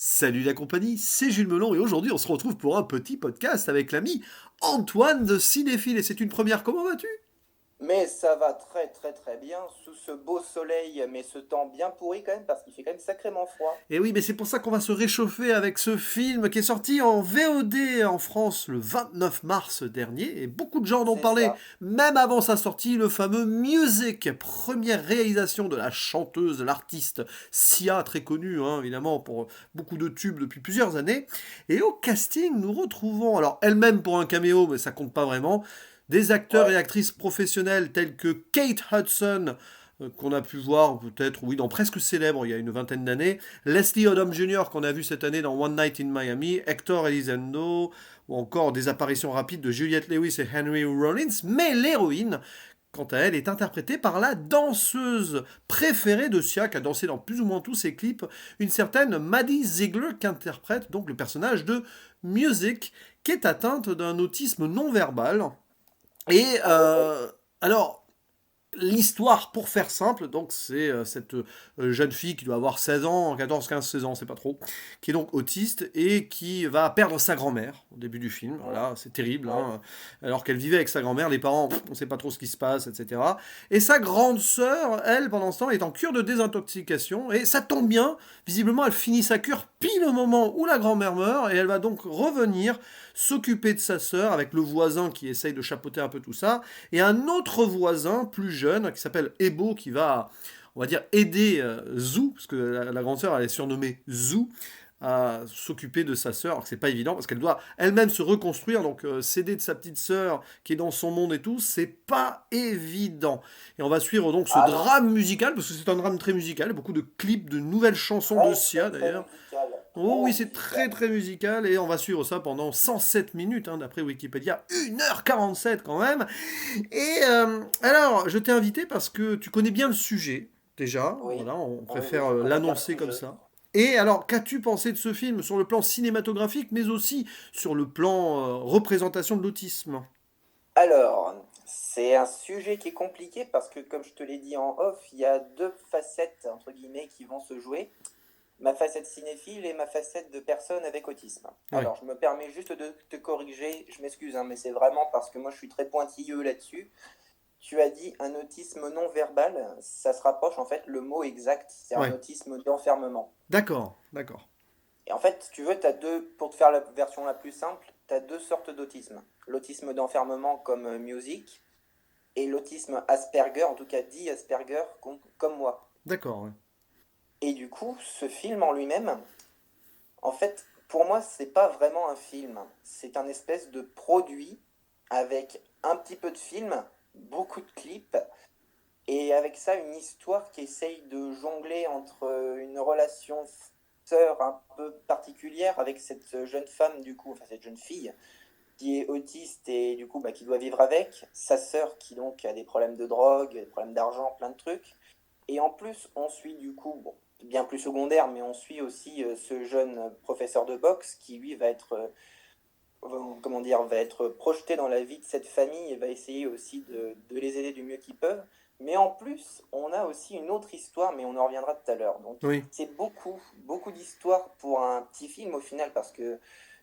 Salut la compagnie, c'est Jules Melon et aujourd'hui on se retrouve pour un petit podcast avec l'ami Antoine de Cinéphile et c'est une première, comment vas-tu? Mais ça va très très très bien sous ce beau soleil, mais ce temps bien pourri quand même parce qu'il fait quand même sacrément froid. Et oui, mais c'est pour ça qu'on va se réchauffer avec ce film qui est sorti en VOD en France le 29 mars dernier et beaucoup de gens en ont C'est parlé ça. même avant sa sortie, le fameux Music, première réalisation de la chanteuse, de l'artiste Sia, très connue évidemment pour beaucoup de tubes depuis plusieurs années. Et au casting, nous retrouvons, alors elle-même pour un caméo, mais ça compte pas vraiment, des acteurs et Ouais. actrices professionnels tels que Kate Hudson, qu'on a pu voir peut-être, oui, dans Presque Célèbre il y a une vingtaine d'années, Leslie Odom Jr. qu'on a vu cette année dans One Night in Miami, Hector Elizondo, ou encore des apparitions rapides de Juliette Lewis et Henry Rollins, mais l'héroïne, quant à elle, est interprétée par la danseuse préférée de Sia, qui a dansé dans plus ou moins tous ses clips, une certaine Maddie Ziegler, qui interprète donc le personnage de Music, qui est atteinte d'un autisme non-verbal. Et Ah ouais, ouais. alors, l'histoire, pour faire simple, donc c'est cette jeune fille qui doit avoir 16 ans, 14, 15, 16 ans, c'est pas trop, qui est donc autiste et qui va perdre sa grand-mère au début du film. Mmh. Voilà, c'est terrible. Ouais. Alors qu'elle vivait avec sa grand-mère, les parents, on sait pas trop ce qui se passe, etc. Et sa grande sœur, elle, pendant ce temps, est en cure de désintoxication et ça tombe bien. Visiblement, elle finit sa cure pile au moment où la grand-mère meurt et elle va donc revenir s'occuper de sa sœur avec le voisin qui essaye de chapeauter un peu tout ça et un autre voisin plus jeune qui s'appelle Ebo qui va, on va dire, aider Zou, parce que la grande sœur elle est surnommée Zou, à s'occuper de sa sœur, alors que c'est pas évident parce qu'elle doit elle-même se reconstruire, donc s'aider de sa petite sœur qui est dans son monde et tout, c'est pas évident. Et on va suivre donc ce Ah non, drame musical, parce que c'est un drame très musical, beaucoup de clips, de nouvelles chansons de très très Sia très d'ailleurs. musical. Oh Trop oui, c'est très musical. très musical et on va suivre ça pendant 107 minutes, d'après Wikipédia, 1h47 quand même. Et alors, je t'ai invité parce que tu connais bien le sujet, déjà. Oui. Voilà, on Oui, oui, préfère je connais bien le l'annoncer comme sujet. ça. Et alors, qu'as-tu pensé de ce film sur le plan cinématographique, mais aussi sur le plan représentation de l'autisme? Alors, c'est un sujet qui est compliqué parce que, comme je te l'ai dit en off, il y a deux facettes, entre guillemets, qui vont se jouer. Ma facette cinéphile et ma facette de personne avec autisme. Oui, Alors, je me permets juste de te corriger, je m'excuse, hein, mais c'est vraiment parce que moi je suis très pointilleux là-dessus. Tu as dit un autisme non verbal, ça se rapproche en fait, le mot exact, c'est un ouais. autisme d'enfermement. D'accord, d'accord. Et en fait, si tu veux, t'as deux, pour te faire la version la plus simple, tu as deux sortes d'autisme. L'autisme d'enfermement comme music et l'autisme Asperger, en tout cas dit Asperger, comme moi. D'accord, ouais. Et du coup, ce film en lui-même, en fait, pour moi, c'est pas vraiment un film. C'est un espèce de produit avec un petit peu de film, beaucoup de clips, et avec ça, une histoire qui essaye de jongler entre une relation sœur un peu particulière avec cette jeune femme, du coup, enfin cette jeune fille, qui est autiste et du coup, bah, qui doit vivre avec, sa sœur qui donc a des problèmes de drogue, des problèmes d'argent, plein de trucs. Et en plus, on suit du coup, bon, bien plus secondaire, mais on suit aussi ce jeune professeur de boxe qui lui va être, comment dire, va être projeté dans la vie de cette famille et va essayer aussi de les aider du mieux qu'ils peuvent. Mais en plus, on a aussi une autre histoire, mais on en reviendra tout à l'heure. Donc Oui, c'est beaucoup, beaucoup d'histoires pour un petit film au final, parce que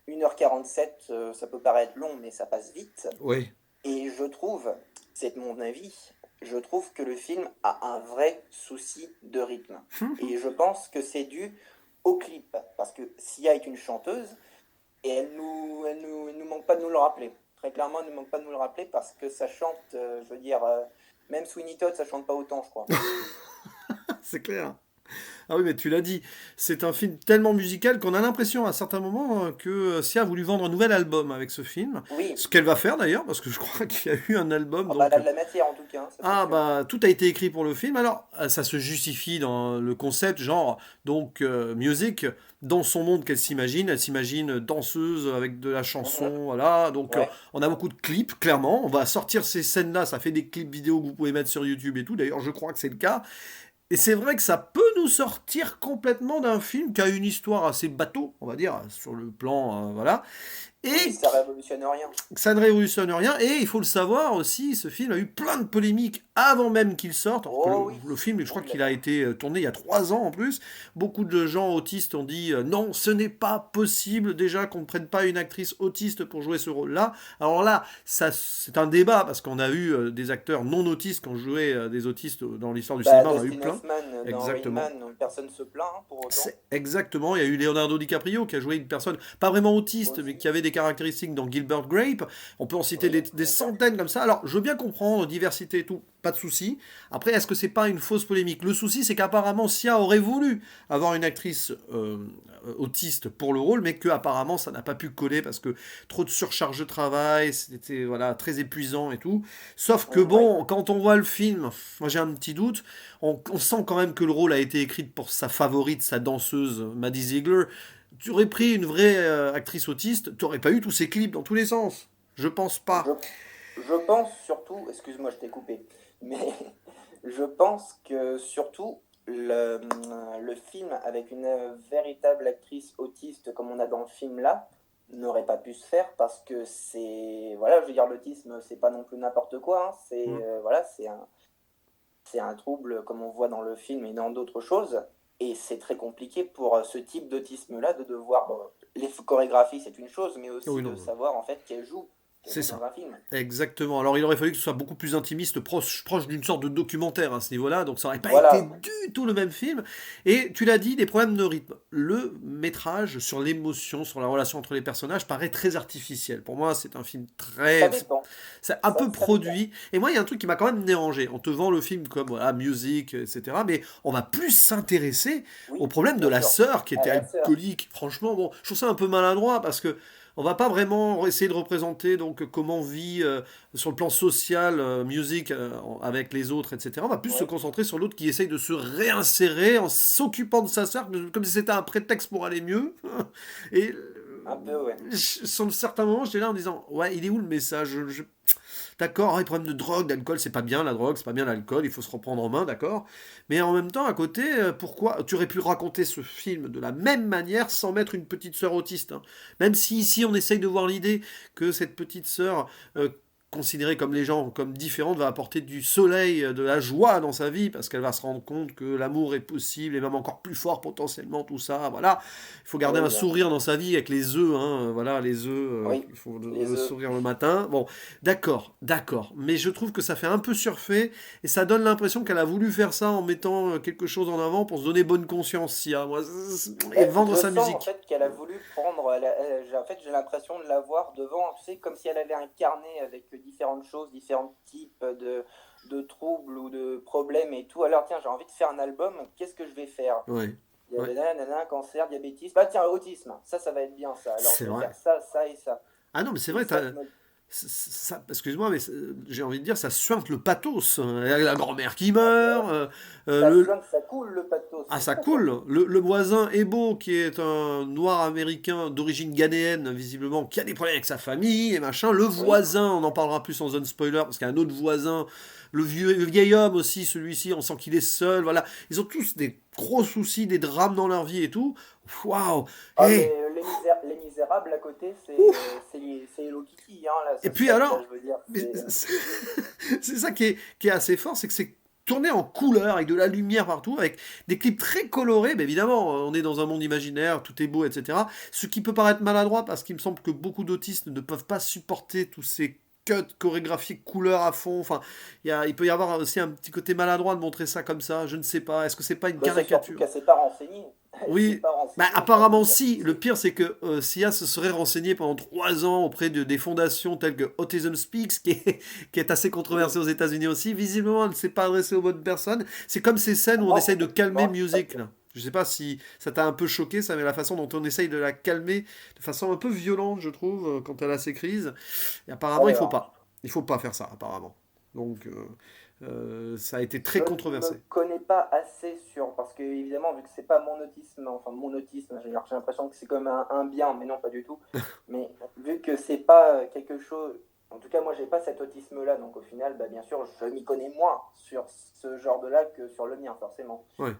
1h47, ça peut paraître long, mais ça passe vite. oui. Et je trouve, c'est mon avis, je trouve que le film a un vrai souci de rythme. Et je pense que c'est dû au clip, parce que Sia est une chanteuse, et elle nous manque pas de nous le rappeler. Très clairement, elle ne nous manque pas de nous le rappeler, parce que ça chante, je veux dire, même Sweeney Todd, ça chante pas autant, je crois. C'est clair. Ah oui, mais tu l'as dit, c'est un film tellement musical qu'on a l'impression à certains moments que Sia a voulu vendre un nouvel album avec ce film. Oui, Ce qu'elle va faire d'ailleurs, parce que je crois qu'il y a eu un album, ah bah, elle donc a de la matière en tout cas, hein, ça c'est ah sûr. bah tout a été écrit pour le film. Alors ça se justifie dans le concept, genre donc music dans son monde qu'elle s'imagine. Elle s'imagine danseuse avec de la Mhm. chanson, voilà. Donc Ouais, on a beaucoup de clips, clairement. On va sortir ces scènes-là. Ça fait des clips vidéo que vous pouvez mettre sur YouTube et tout. D'ailleurs, je crois que c'est le cas. Et c'est vrai que ça peut nous sortir complètement d'un film qui a une histoire assez bateau, on va dire, sur le plan, voilà, Oui, et ça révolutionne rien. ça ne révolutionne rien. Et il faut le savoir aussi, ce film a eu plein de polémiques avant même qu'il sorte. Alors que Oh oui, le film, je crois oui, qu'il a d'accord. été tourné il y a 3 ans en plus. Beaucoup de gens autistes ont dit non, ce n'est pas possible déjà qu'on ne prenne pas une actrice autiste pour jouer ce rôle-là. Alors là, ça, c'est un débat parce qu'on a eu des acteurs non autistes qui ont joué des autistes dans l'histoire du Bah, cinéma. On en a eu Dustin plein. Hoffman dans Rain Exactement. Man, personne se plaint hein, pour autant. C'est exactement, il y a eu Leonardo DiCaprio qui a joué une personne pas vraiment autiste mais Aussi. qui avait des caractéristiques dans Gilbert Grape. On peut en citer Oui, des bien sûr. centaines comme ça. Alors, je veux bien comprendre, diversité et tout, pas de souci. Après, est-ce que c'est pas une fausse polémique? Le souci, c'est qu'apparemment Sia aurait voulu avoir une actrice autiste pour le rôle, mais que apparemment ça n'a pas pu coller parce que trop de surcharge de travail, c'était voilà très épuisant et tout. Sauf que Oui. bon, quand on voit le film, moi j'ai un petit doute. On sent quand même que le rôle a été écrit pour sa favorite, sa danseuse, Maddie Ziegler. Tu aurais pris une vraie actrice autiste, tu n'aurais pas eu tous ces clips dans tous les sens. Je pense Je, pas. je pense surtout, excuse-moi, je t'ai coupé, mais je pense que surtout le film avec une véritable actrice autiste comme on a dans le film là n'aurait pas pu se faire parce que c'est, voilà, je veux dire, l'autisme c'est pas non plus n'importe quoi, hein, Mm. voilà, c'est un trouble comme on voit dans le film et dans d'autres choses. Et c'est très compliqué pour ce type d'autisme-là de devoir. Bon, les chorégraphies, c'est une chose, mais Oh oui, aussi de non. savoir en fait qu'elle C'est joue dans ça. un film. Exactement. Alors il aurait fallu que ce soit beaucoup plus intimiste, proche d'une sorte de documentaire à ce niveau-là, donc ça n'aurait pas été Voilà. du tout le même film. Et tu l'as dit, des problèmes de rythme. Le métrage sur l'émotion, sur la relation entre les personnages paraît très artificiel. Pour moi, c'est un film Ça très... dépend. C'est un peu Ça dépend. produit. Et moi, il y a un truc qui m'a quand même dérangé. On te vend le film comme voilà, musique, etc. Mais on va plus s'intéresser au Oui, problème de bien la sûr. sœur qui À était la sœur. alcoolique. Franchement, bon, je trouve ça un peu maladroit parce que on va pas vraiment essayer de représenter donc comment vit sur le plan social music avec les autres, etc. On va plus se Oui, concentrer sur l'autre qui essaye de se réinsérer en s'occupant de sa sœur comme si c'était un prétexte pour aller mieux. Et un peu, ouais. sur certains moments, j'étais là en disant ouais, il est où le message? D'accord, les problèmes de drogue, d'alcool, c'est pas bien la drogue, c'est pas bien l'alcool, il faut se reprendre en main, d'accord. Mais en même temps, à côté, pourquoi tu aurais pu raconter ce film de la même manière sans mettre une petite sœur autiste, hein. Même si ici on essaye de voir l'idée que cette petite sœur, considérée comme les gens, comme différente, va apporter du soleil, de la joie dans sa vie, parce qu'elle va se rendre compte que l'amour est possible et même encore plus fort potentiellement, tout ça, voilà. Il faut garder un Oui, sourire dans sa vie avec les œufs, hein, voilà, les œufs, oui. il faut Les le œufs. sourire le matin. Bon, d'accord, d'accord. Mais je trouve que ça fait un peu surfer et ça donne l'impression qu'elle a voulu faire ça en mettant quelque chose en avant pour se donner bonne conscience, Sia, moi, et Ben, vendre je sa sens en musique. fait qu'elle a voulu prendre. En fait, j'ai l'impression de la voir devant, tu sais, comme si elle avait un carnet avec différentes choses, différents types de troubles ou de problèmes et tout. Alors, tiens, j'ai envie de faire un album, qu'est-ce que je vais faire? Ouais, Il y ouais, avait nanana, cancer, diabétisme. Bah, tiens, autisme, ça va être bien ça. Alors, c'est je vais vrai. faire ça, ça et ça. Ah non, mais c'est Et vrai, ça, je me. excuse-moi, mais j'ai envie de dire, ça suinte le pathos, hein. La grand-mère qui Ah, ben, meurt, ça le, suinte, ça coule le pathos. ah, ça coule. Le voisin Ebo, qui est un noir américain d'origine ghanéenne, visiblement, qui a des problèmes avec sa famille et machin. Le Oui, voisin, on en parlera plus en zone spoiler, parce qu'il y a un autre voisin. Le vieil homme aussi, celui-ci, on sent qu'il est seul. Voilà. Ils ont tous des gros soucis, des drames dans leur vie et tout. Waouh! ah, mais Hey! les Misérables à côté, c'est Hello Kitty, hein, là, Et ce puis sketch, là, alors, je veux dire. mais c'est ça qui est assez fort, c'est que c'est tourné en couleur, avec de la lumière partout, avec des clips très colorés, mais évidemment, on est dans un monde imaginaire, tout est beau, etc. Ce qui peut paraître maladroit, parce qu'il me semble que beaucoup d'autistes ne peuvent pas supporter tous ces cuts chorégraphiques, couleurs à fond. Enfin, il peut y avoir aussi un petit côté maladroit de montrer ça comme ça, je ne sais pas. Est-ce que c'est pas une Bah, c'est surtout caricature? qu'elle s'est pas renseignée. Elle s'est Oui, pas bah renseignée, j'ai envie de apparemment dire. si. Le pire, c'est que Sia se serait renseigné pendant 3 ans auprès des fondations telles que Autism Speaks, qui est assez Oui, controversée aux États-Unis aussi. Visiblement, elle ne s'est pas adressée aux bonnes personnes. C'est comme ces scènes où on non, essaye de calmer effectivement, je suis pas Music, sûr. là. Je sais pas si ça t'a un peu choqué, ça, mais la façon dont on essaye de la calmer de façon un peu violente, je trouve, quand elle a ses crises. Et apparemment, il faut Alors, pas. Il faut pas faire ça, apparemment. Donc, ça a été je très ne me controversé. connais pas assez sur, parce que évidemment, vu que c'est pas mon autisme, enfin mon autisme, j'ai l'impression que c'est comme un bien, mais non, pas du tout. Mais vu que c'est pas quelque chose, en tout cas, moi, j'ai pas cet autisme-là, donc au final, bah, bien sûr, je m'y connais moins sur ce genre de là que sur le mien, forcément. Ouais.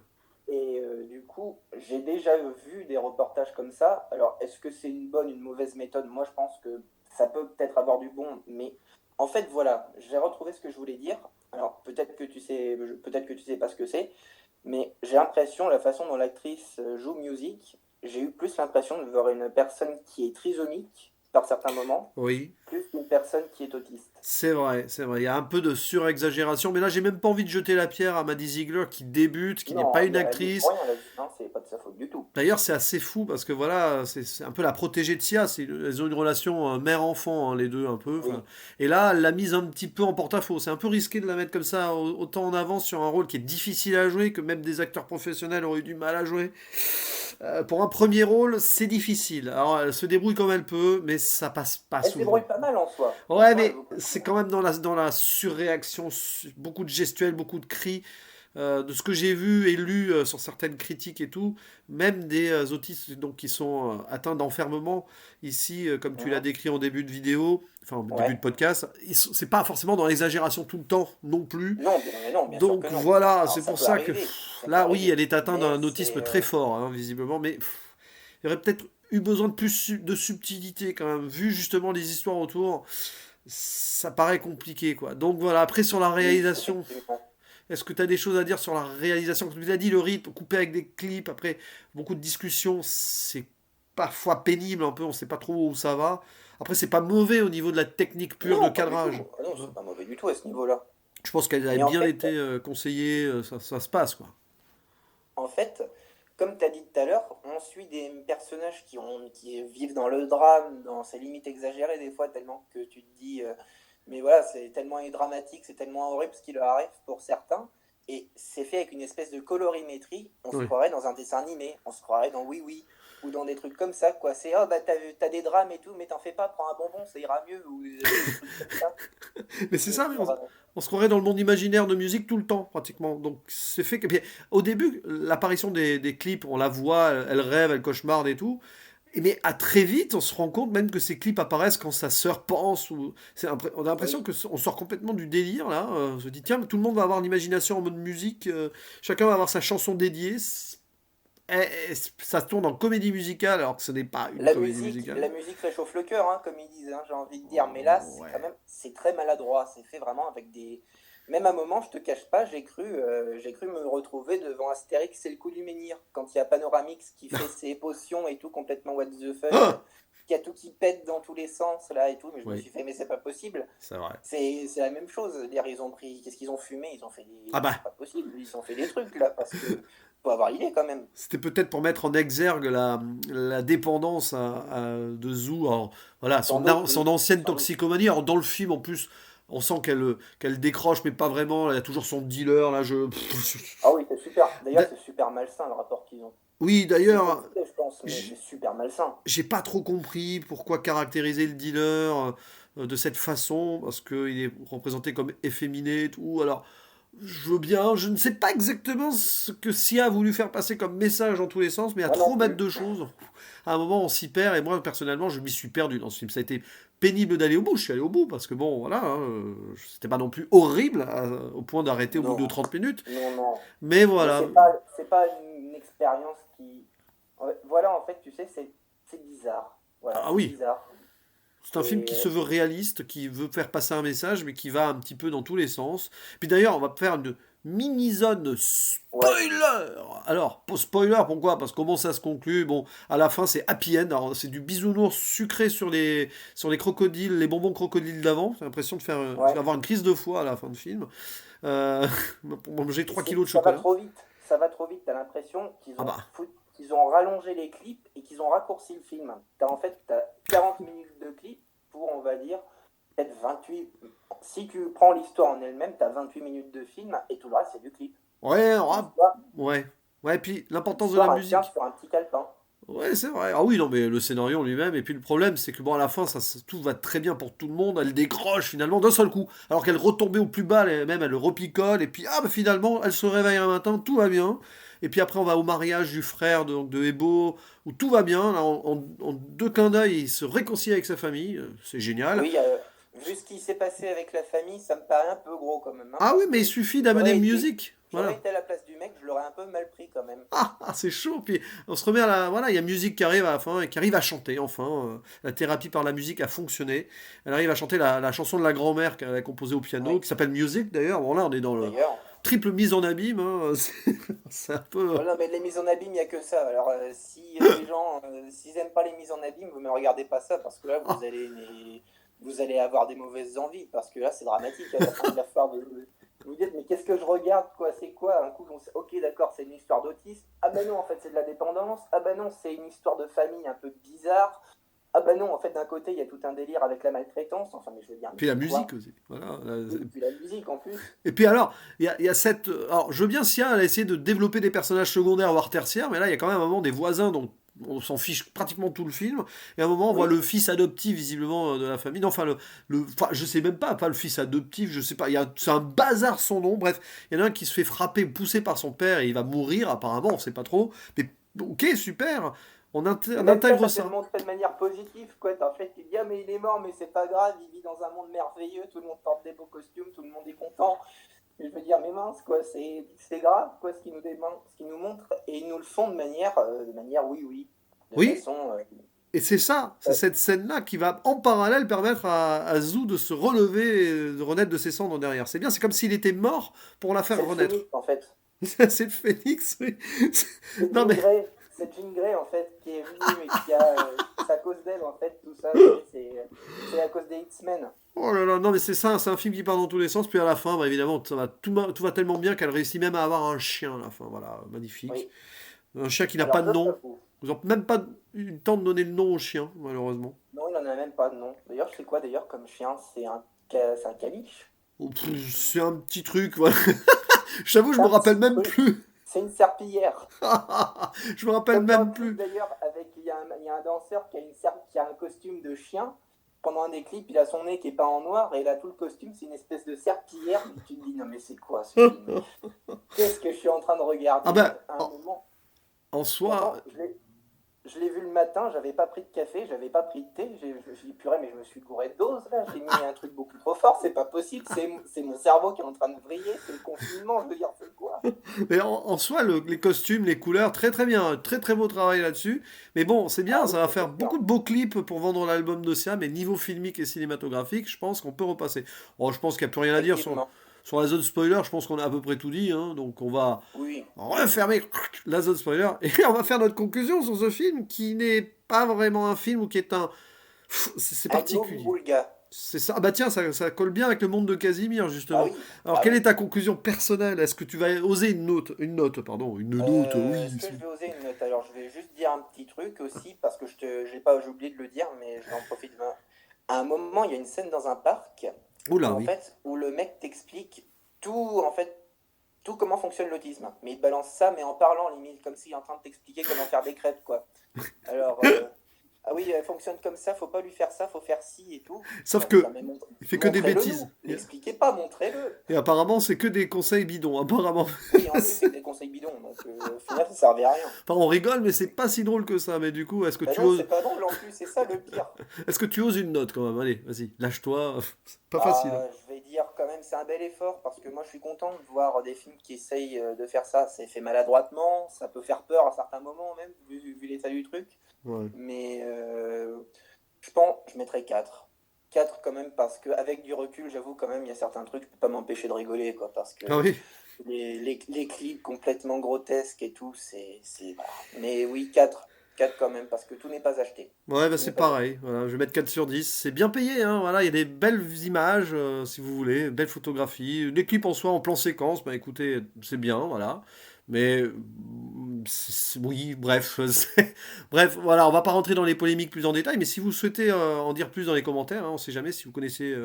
Et du coup, j'ai déjà vu des reportages comme ça. Alors, est-ce que c'est une bonne, une mauvaise méthode? Moi, je pense que ça peut peut-être avoir du bon, mais en fait, voilà, j'ai retrouvé ce que je voulais dire. Alors, peut-être que tu sais pas ce que c'est, mais j'ai l'impression, la façon dont l'actrice joue musique, j'ai eu plus l'impression de voir une personne qui est trisomique par certains moments, Oui. plus qu'une personne qui est autiste. C'est vrai, c'est vrai. Il y a un peu de surexagération, mais là, j'ai même pas envie de jeter la pierre à Maddie Ziegler qui débute, qui n'est pas Non, une elle y est pour actrice. rien là-dessus, hein, c'est pas de sa faute du tout. D'ailleurs, c'est assez fou parce que voilà, c'est un peu la protégée de Sia. Elles ont une relation mère-enfant, hein, les deux, un peu. Enfin. Oui, Et là, elle l'a mise un petit peu en porte-à-faux. C'est un peu risqué de la mettre comme ça, autant en avance sur un rôle qui est difficile à jouer, que même des acteurs professionnels auraient eu du mal à jouer. Pour un premier rôle, c'est difficile. Alors, elle se débrouille comme elle peut, mais ça passe pas elle se débrouille souvent. pas mal en soi. Ouais, Franchement, elle mais vaut pas le c'est coup, quand hein. même dans la surréaction, beaucoup de gestuels, beaucoup de cris. De ce que j'ai vu et lu sur certaines critiques et tout, même des autistes donc, qui sont atteints d'enfermement, ici, comme tu l'as Mhm. décrit en début de vidéo, enfin en début Ouais. de podcast, c'est pas forcément dans l'exagération tout le temps non plus. Non, bien sûr que Donc non. voilà, Alors c'est ça pour peut ça que arriver, ça peut là, oui, arriver. elle est atteinte Mais d'un autisme c'est... très fort, hein, visiblement, mais il y aurait peut-être eu besoin de plus de subtilité quand même, vu justement les histoires autour, ça paraît compliqué quoi. Donc voilà, après sur la Oui, réalisation, effectivement. est-ce que tu as des choses à dire sur la réalisation? Comme tu l'as dit, le rythme, coupé avec des clips, après beaucoup de discussions, c'est parfois pénible un peu, on sait pas trop où ça va. Après, c'est pas mauvais au niveau de la technique pure de Non, pas du cadrage. tout. Ah non, Hein. c'est pas mauvais du tout à ce niveau-là. Je pense qu'elle a Mais en bien fait, été conseillée, ça se passe quoi. en fait, comme tu as dit tout à l'heure, on suit des personnages qui vivent dans le drame, dans ces limites exagérées des fois, tellement que tu te dis, mais voilà, c'est tellement dramatique, c'est tellement horrible ce qui leur arrive pour certains. Et c'est fait avec une espèce de colorimétrie, on se Oui. croirait dans un dessin animé, on se croirait dans Oui Oui, ou dans des trucs comme ça, quoi. C'est, oh bah t'as des drames et tout, mais t'en fais pas, prends un bonbon, ça ira mieux, ou des trucs comme ça. Mais c'est ça, mais Sur, on se croirait dans le monde imaginaire de musique tout le temps, pratiquement. Donc c'est fait que. Puis, au début, l'apparition des clips, on la voit, elle rêve, elle cauchemarde et tout. Mais à très vite, on se rend compte même que ces clips apparaissent quand sa sœur pense. On a l'impression oui, que on sort complètement du délire là. On se dit, tiens, tout le monde va avoir l'imagination en mode musique. Chacun va avoir sa chanson dédiée. Ça se tourne en comédie musicale alors que ce n'est pas une comédie musicale. la musique réchauffe le cœur, hein, comme ils disent, hein, j'ai envie de dire. Mais là, c'est quand Ouais. même, c'est très maladroit. C'est fait vraiment avec des. Même à un moment, je te cache pas, j'ai cru me retrouver devant Astérix et le coup du menhir, quand il y a Panoramix qui fait ses potions et tout, complètement what the fuck, Ah qui a tout qui pète dans tous les sens, là, et tout. Mais je me oui, suis fait, mais c'est pas possible. c'est vrai. C'est la même chose. C'est-à-dire, ils ont pris, qu'est-ce qu'ils ont fumé? Ils ont fait Ah des. C'est bah, pas possible. Ils ont fait des trucs, là, parce que. Faut avoir l'idée quand même. c'était peut-être pour mettre en exergue la dépendance de Zou, alors, voilà, Sans doute, son oui. ancienne Sans doute. toxicomanie. Alors, dans le film, en plus, on sent qu'elle décroche, mais pas vraiment. Elle a toujours son dealer, là, Ah oui, c'est super. D'ailleurs, D'a- c'est super malsain le rapport qu'ils ont. Oui, C'est une bonne d'ailleurs, idée, je pense, mais j- c'est super malsain. j'ai pas trop compris pourquoi caractériser le dealer de cette façon, parce qu'il est représenté comme efféminé et tout. Alors, je veux bien, je ne sais pas exactement ce que Sia a voulu faire passer comme message dans tous les sens, mais à Moi non trop mettre plus. de choses, à un moment on s'y perd, et moi personnellement je m'y suis perdu dans ce film. Ça a été pénible d'aller au bout, je suis allé au bout, parce que bon, voilà, hein, c'était pas non plus horrible au point d'arrêter au bout de Non, 30 minutes, non. mais Mais voilà. c'est pas une expérience qui. Ouais, voilà, en fait, tu sais, c'est bizarre. Voilà, Ah c'est oui, bizarre. c'est un film qui Et se veut réaliste, qui veut faire passer un message, mais qui va un petit peu dans tous les sens. Puis d'ailleurs, on va faire une mini-zone ouais, spoiler. Alors, pour spoiler, pourquoi? Parce que comment ça se conclut? Bon, à la fin, c'est happy end. Alors, c'est du bisounours sucré sur les crocodiles, les bonbons crocodiles d'avant. J'ai l'impression de faire, ouais. d'avoir une crise de foie à la fin de film. Euh, pour manger 3 kilos de Ça va chocolat. trop vite. Ça va trop vite. T'as l'impression Ah bah, qu'ils ont rallongé les clips et qu'ils ont raccourci le film. T'as 40 minutes de clip pour, on va dire, peut-être 28. Si tu prends l'histoire en elle-même, t'as 28 minutes de film et tout le reste, c'est du clip. ouais, L'histoire, ouais. Ouais, puis l'importance de la l'histoire, elle tient musique. sur un petit calepin. Ouais, c'est vrai. Ah oui, non, mais le scénario en lui-même. Et puis le problème, c'est que bon, à la fin, tout va très bien pour tout le monde. Elle décroche finalement d'un seul coup. Alors qu'elle retombait au plus bas, même elle repicole. Et puis, ah, bah, finalement, elle se réveille un matin, tout va bien. Et puis après, on va au mariage du frère de Ebo, où tout va bien. Là, en deux clins d'œil, il se réconcilie avec sa famille. C'est génial. Oui, vu ce qui s'est passé avec la famille, ça me paraît un peu gros quand même, hein, Ah oui, parce mais il que suffit ça d'amener aurait le été. music. J'aurais Voilà. été à la place du mec, je l'aurais un peu mal pris quand même. C'est chaud. Puis on se remet à la. Voilà, il y a musique qui arrive à la fin et qui arrive à chanter, enfin. La thérapie par la musique a fonctionné. Elle arrive à chanter la chanson de la grand-mère qu'elle a composée au piano, Oui, qui s'appelle Music d'ailleurs. Bon, là, on est dans le d'ailleurs. triple mise en abîme, hein. C'est un peu. Oh non, mais les mises en abîme, il n'y a que ça. Alors, si les gens, s'ils n'aiment pas les mises en abîme, vous ne me regardez pas ça, parce que là, Ah, vous allez avoir des mauvaises envies, parce que là, c'est dramatique. À la fin de l'histoire, vous dites, mais qu'est-ce que je regarde, quoi? C'est quoi? Un coup, ok, d'accord, c'est une histoire d'autisme. Ah ben non, en fait, c'est de la dépendance. Ah ben non, c'est une histoire de famille un peu bizarre. Ah ben non, en fait, d'un côté, il y a tout un délire avec la maltraitance. Enfin, mais je veux dire, mais puis la c'est musique quoi? aussi. Voilà. Oui, puis la musique, en plus. Et puis alors, il y a cette. Alors, je veux bien Sia, elle a essayé de développer des personnages secondaires, voire tertiaires, mais là, il y a quand même un moment des voisins dont on s'en fiche pratiquement tout le film. Et à un moment, on voit Oui, le fils adoptif, visiblement, de la famille. Non, enfin, enfin, je sais même pas le fils adoptif, je sais pas. C'est un bazar son nom. Bref, il y en a un qui se fait frapper, pousser par son père, et il va mourir, apparemment, on sait pas trop. Mais ok, super, mais on même intègre ça te le ça. montre de manière positive, quoi. En fait, tu te dis, ah, mais il est mort, mais c'est pas grave, il vit dans un monde merveilleux, tout le monde porte des beaux costumes, tout le monde est content. Et je veux dire, mais mince, quoi, c'est grave, quoi, ce qu'ils nous montrent, et ils nous le font de manière oui, oui, de Oui, façon. et c'est ça, c'est cette scène-là qui va en parallèle permettre à Zou de se relever et de renaître de ses cendres derrière. C'est bien, c'est comme s'il était mort pour la faire C'est le renaître. phénix, en fait. C'est le phénix, oui. Non mais, C'est Jean Grey, en fait, qui est venue et qui a. C'est à cause d'elle, en fait, tout ça, c'est à cause des X-Men. oh là là, non mais c'est ça, c'est un film qui part dans tous les sens, puis à la fin, bah, évidemment, tout va tellement bien qu'elle réussit même à avoir un chien à la fin, voilà, magnifique. Oui. Un chien qui n'a pas Alors, de ça nom. fou. Vous n'avez même pas eu le temps de donner le nom au chien, malheureusement. Non, il en a même pas de nom. D'ailleurs, c'est quoi, d'ailleurs, comme chien? C'est un caniche? Oh, pff, c'est un petit truc, voilà. Je t'avoue, je C'est me un rappelle petit même truc. plus. C'est une serpillière. Je me rappelle Comme dans même le clip plus. d'ailleurs, il y a un danseur qui a un costume de chien. Pendant un des clips, il a son nez qui est pas en noir et il a tout le costume, c'est une espèce de serpillière. Mais tu te dis, non mais c'est quoi ce film? Qu'est-ce que je suis en train de Ah regarder ben, à un moment? en soi, Pourtant, je l'ai vu le matin, j'avais pas pris de café, j'avais pas pris de thé. J'ai dit, purée, mais je me suis gouré de dose là. J'ai mis un truc beaucoup trop fort, c'est pas possible. C'est mon cerveau qui est en train de vriller, c'est le confinement, je veux dire, c'est quoi? mais en soi, les costumes, les couleurs, très très bien, très très beau travail là-dessus. Mais bon, c'est bien, Ah oui, ça va ça faire c'est beaucoup sûr. de beaux clips pour vendre l'album d'Ocia, mais niveau filmique et cinématographique, je pense qu'on peut repasser. Bon, je pense qu'il n'y a plus rien à dire Effectivement. sur la zone spoiler, je pense qu'on a à peu près tout dit, hein, donc on va Oui. refermer la zone spoiler et on va faire notre conclusion sur ce film qui n'est pas vraiment un film ou qui est un. C'est Un particulier. Bulga. C'est ça. Ah bah tiens, ça colle bien avec le monde de Casimir, Ah justement. oui, Alors, ah quelle oui. est ta conclusion personnelle? Est-ce que tu vas oser une note, Est-ce oui. que je vais oser une note? Alors, je vais juste dire un petit truc aussi, parce que j'ai oublié de le dire, mais je vais en profiter. À un moment, il y a une scène dans un parc Oula, oui. où le mec t'explique tout, en fait, tout comment fonctionne l'autisme. Mais il te balance ça, mais en parlant, limite, comme s'il est en train de t'expliquer comment faire des crêpes, quoi. Alors, ah oui, elle fonctionne comme ça, faut pas lui faire ça, faut faire ci et tout. Sauf Bon, putain, que mais il fait que des montrez-le bêtises. nous. L'expliquez pas, montrez-le. Et apparemment, c'est que des conseils bidons, apparemment. Oui, en plus, c'est des conseils bidons, donc au final, ça servait à rien. Enfin, on rigole, mais c'est pas si drôle que ça. Mais du coup, Ben non, c'est pas drôle en plus, c'est ça le pire. est-ce que tu oses une note quand même? Allez, vas-y, lâche-toi. C'est pas facile, hein. Je vais dire quand même, c'est un bel effort parce que moi je suis content de voir des films qui essayent de faire ça. C'est fait maladroitement, ça peut faire peur à certains moments même, vu l'état du truc. Ouais. Mais je pense, je mettrais 4. 4 quand même parce qu'avec du recul, j'avoue quand même, il y a certains trucs, je peux pas m'empêcher de rigoler quoi. Parce que Ah oui. les clips complètement grotesques et tout, voilà. Mais oui, 4. 4 quand même parce que tout n'est pas acheté. Ouais, bah Tout n'est c'est pas acheté. pareil. Voilà, je vais mettre 4 sur 10. C'est bien payé, hein. Voilà, il y a des belles images, si vous voulez, belles photographies. Les clips en soi, en plan séquence, bah écoutez, c'est bien, voilà. Mais oui, bref, bref, voilà, on va pas rentrer dans les polémiques plus en détail, mais si vous souhaitez en dire plus dans les commentaires, hein, on sait jamais si vous connaissez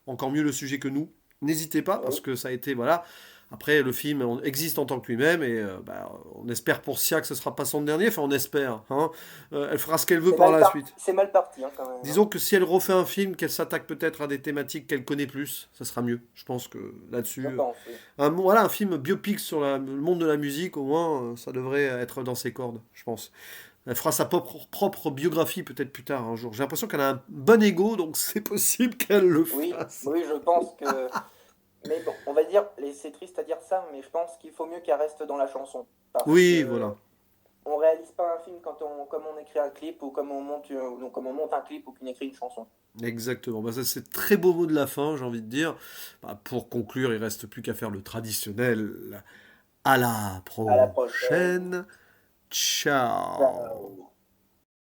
encore mieux le sujet que nous, n'hésitez pas parce Oui. que ça a été, voilà. Après, le film existe en tant que lui-même et bah, on espère pour Sia que ce sera pas son dernier. Enfin, on espère, hein. Elle fera ce qu'elle veut par la suite. C'est mal parti hein, quand même. Hein. Disons que si elle refait un film, qu'elle s'attaque peut-être à des thématiques qu'elle connaît plus, ça sera mieux. Je pense que là-dessus, Je pense, oui. voilà, un film biopic sur le monde de la musique, au moins, ça devrait être dans ses cordes, je pense. Elle fera sa propre biographie peut-être plus tard un jour. J'ai l'impression qu'elle a un bon ego, donc c'est possible qu'elle le Oui, fasse. oui, je pense que Mais bon, on va dire, c'est triste à dire ça, mais je pense qu'il faut mieux qu'elle reste dans la chanson. Parce Oui, que voilà. on réalise pas un film comme on écrit un clip ou comme on monte un clip ou qu'on écrit une chanson. Exactement. Bah, ça, c'est très beau mot de la fin, j'ai envie de dire. Bah, pour conclure, il reste plus qu'à faire le traditionnel. À la À la prochaine. prochaine. Ciao. Ciao.